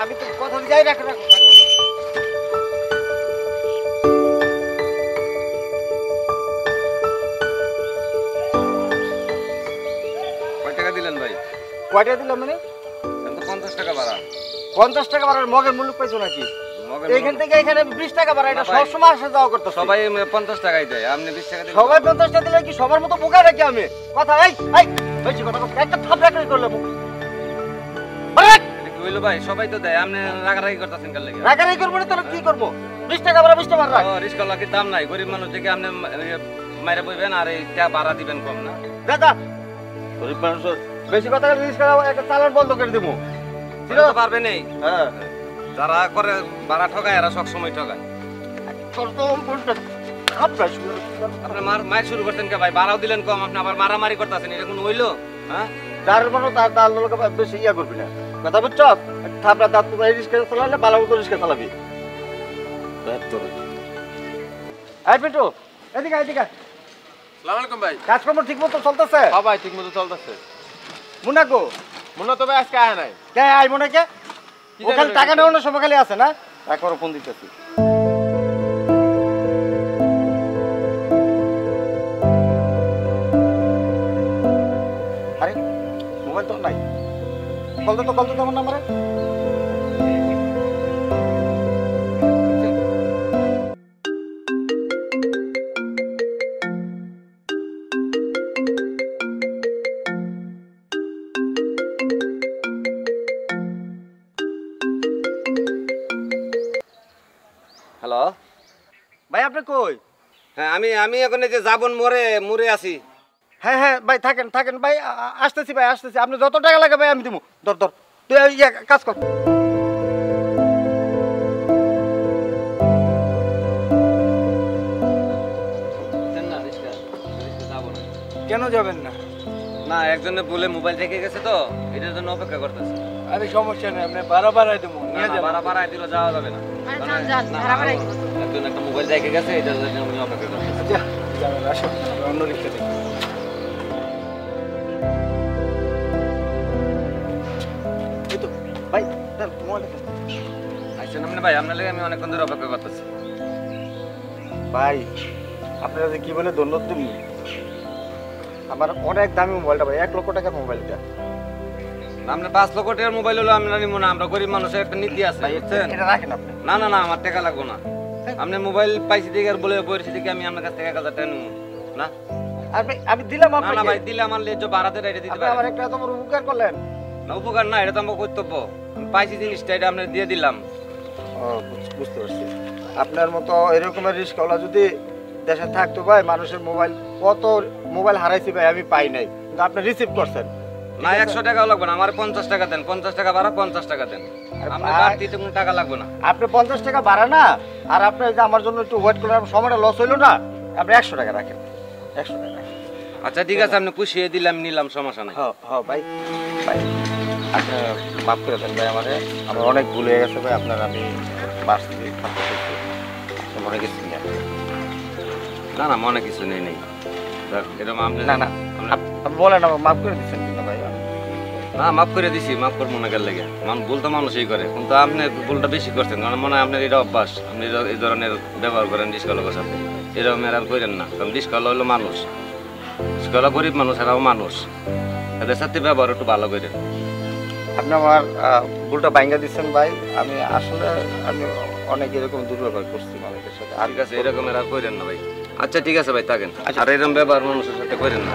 আমি তো কথা যাই রাখো রাখো কয় টাকা দিলেন ভাই? কয়টা দিলাম মানে? 50 টাকা ভাড়া। 50 টাকা ভাড়ার মগের মূল্য পাইছো নাকি? এখান থেকে এখানে 20 টাকা ভাড়া, এটা সবসময় আসা যাওয়া করতে সবাই 50 টাকাই দেয়, আপনি 20 টাকা দিলেন। সবাই 50 টাকা দিলে কি সবার মতো বোকা নাকি আমি? কথা এই বেশি কথা একটা থাপড়া করলাম। এটা কি হইলো ভাই? সবাই তো দেয়, আপনি রাগারাগি করতেছেন কার লাগি? রাগারাগি করব না তাহলে কি করব? 20 টাকা ভাড়া 20 টাকা ভাড়া। ও রিস্ক লাগি দাম নাই, গরিব মানুষ থেকে আপনি মাইরা বইবেন আর এই টাকা ভাড়া দিবেন কম না। দাদা গরিব মানুষ বেশি কথা রিস্ক করা একটা চালান বন্ধ করে দেবো। সেটা তো পারবে নেই। হ্যাঁ যারা করে ভাড়া ঠকায় এরা সব সময় ঠকায়। তোর তো বলতে থাপড়া শুরু আপনি মার শুরু করতেন কে ভাই? ভাড়াও দিলেন কম, আপনি আবার মারামারি করতেছেন, এটা কোনো হইলো? হ্যাঁ যার বড় তার লোক বেশি ইয়া করবি না, কথা বুঝছো? থাপড়া দাঁত রিস্ক চালালে ভালো মতো রিস্ক চালাবি। এই পিন্টু এদিকে এদিকে। আসসালামু আলাইকুম ভাই। কাজকর্ম ঠিক মতো চলতেছে? হ্যাঁ ভাই ঠিক মতো চলতেছে। মুনাকো মনে তো ভাই আজকে আয় নাই। কে আই মনে কে? ওখানে টাকা নেওয়ানোর সময় খালি আছে না? একবার ফোন দিতেছি। আরে মোবাইল তো নাই, কল তো তোমার নাম্বারে। হ্যালো ভাই আপনি কই? হ্যাঁ আমি এখন এই যে যাবন মোড়ে আছি। হ্যাঁ হ্যাঁ ভাই থাকেন ভাই, আসতেছি ভাই আসতেছি। আপনি যত টাকা লাগে ভাই আমি দিব। ধর তুই ইয়ে কাজ কর। কেন যাবেন না? না একজনে বলে মোবাইল রেখে গেছে তো, এটার জন্য অপেক্ষা করতেছে। আরে সমস্যা নেই, আপনি ভাড়া বাড়াই দেবো। না ভাড়া বাড়ায় দিলে যাওয়া যাবে না। একজন একটা মোবাইল রেখে গেছে, এটার জন্য আমি অপেক্ষা করতেছি। যাবেন আসুন, অন্য রিক্সা দেখি। এই তো ভাই মোবাইল আইসেন আপনি ভাই, আপনার লাগে আমি অনেকক্ষণ ধরে অপেক্ষা করতেছি। ভাই আপনারা যে কি বলে ধন্যবাদ দিন। আমার অনেক দামি মোবাইলটা ভাই, 1 লক্ষ টাকার মোবাইলটা। আপনি 5 লক্ষ টাকার মোবাইল হলো আমরা নিব না, আমরা গরিব মানুষের একটা নীতি আছে বুঝছেন? এটা রাখেন আপনি। না আমার টাকা লাগবে না। আপনি মোবাইল পাইছি দেখে আর বলে পরিস্থিতি কি আমি আপনার কাছ থেকে 1000 টাকা নেব না? আমি দিলাম না আপনাকে। ভাই দিলে আমার লেজ ভাড়াতে এটা দিতে আপনি পারেন। আমার একটা এত বড় উপকার করলেন। না উপকার না, এটা তো আমার কর্তব্য। আমি পাইছি জিনিসটা, এটা আপনার দিয়ে দিলাম। ও বুঝতে পারছি। আপনার মতো এরকমের রিস্কওয়ালা যদি দেশে থাকতো ভাই, মানুষের কত মোবাইল হারাইছি ভাই আমি পাই নাই, কিন্তু আপনি রিসিভ করছেন। না 100 টাকাও লাগবে না, আমার 50 টাকা দেন। 50 টাকা ভাড়া 50 টাকা দেন। আপনি বাড়তি তো কোনো টাকা লাগবে না। আপনি 50 টাকা ভাড়া না, আর আপনি যে আমার জন্য একটু ওয়েট করার সময়টা লস হইলো না, আপনি 100 টাকা রাখেন। 100 টাকা। আচ্ছা ঠিক আছে, আপনি পুষিয়ে দিলাম, নিলাম, সমস্যা নাই। হ্যাঁ ভাই আপনি মাফ করে দেন ভাই আমারে। আমার অনেক ভুল হয়ে গেছে ভাই, আপনার আমি বাঁচতে থাকতে চাইছি, মনে গেছি না। না মনে কিছু নেই। এরকম আপনি না আপনি বলেন আমার মাফ করে দিচ্ছেন কিনা ভাই? না মাফ করে দিছি, মাফ করবো না গেল লেগে। ভুল তো মানুষই করে, কিন্তু আপনি ভুলটা বেশি করছেন, কারণ মনে হয় আপনার এটা অভ্যাস। আপনি এই ধরনের ব্যবহার করেন রিস্কা লোকের সাথে, এরকম এরা করেন না। কারণ রিস্কা হলো মানুষ, রিস্কা গরিব মানুষ, এরাও মানুষ, এদের সাথে ব্যবহার একটু ভালো করেন। আপনি আমার ভুলটা ভাঙ্গা দিচ্ছেন ভাই। আমি আসলে অনেক এরকম দুর্ব্যবহার করছি মানুষের সাথে। ঠিক আছে, এরকম এরা করেন না ভাই। আচ্ছা ঠিক আছে ভাই, থাকেন। আর এরকম ব্যবহার মানুষের সাথে করেন না।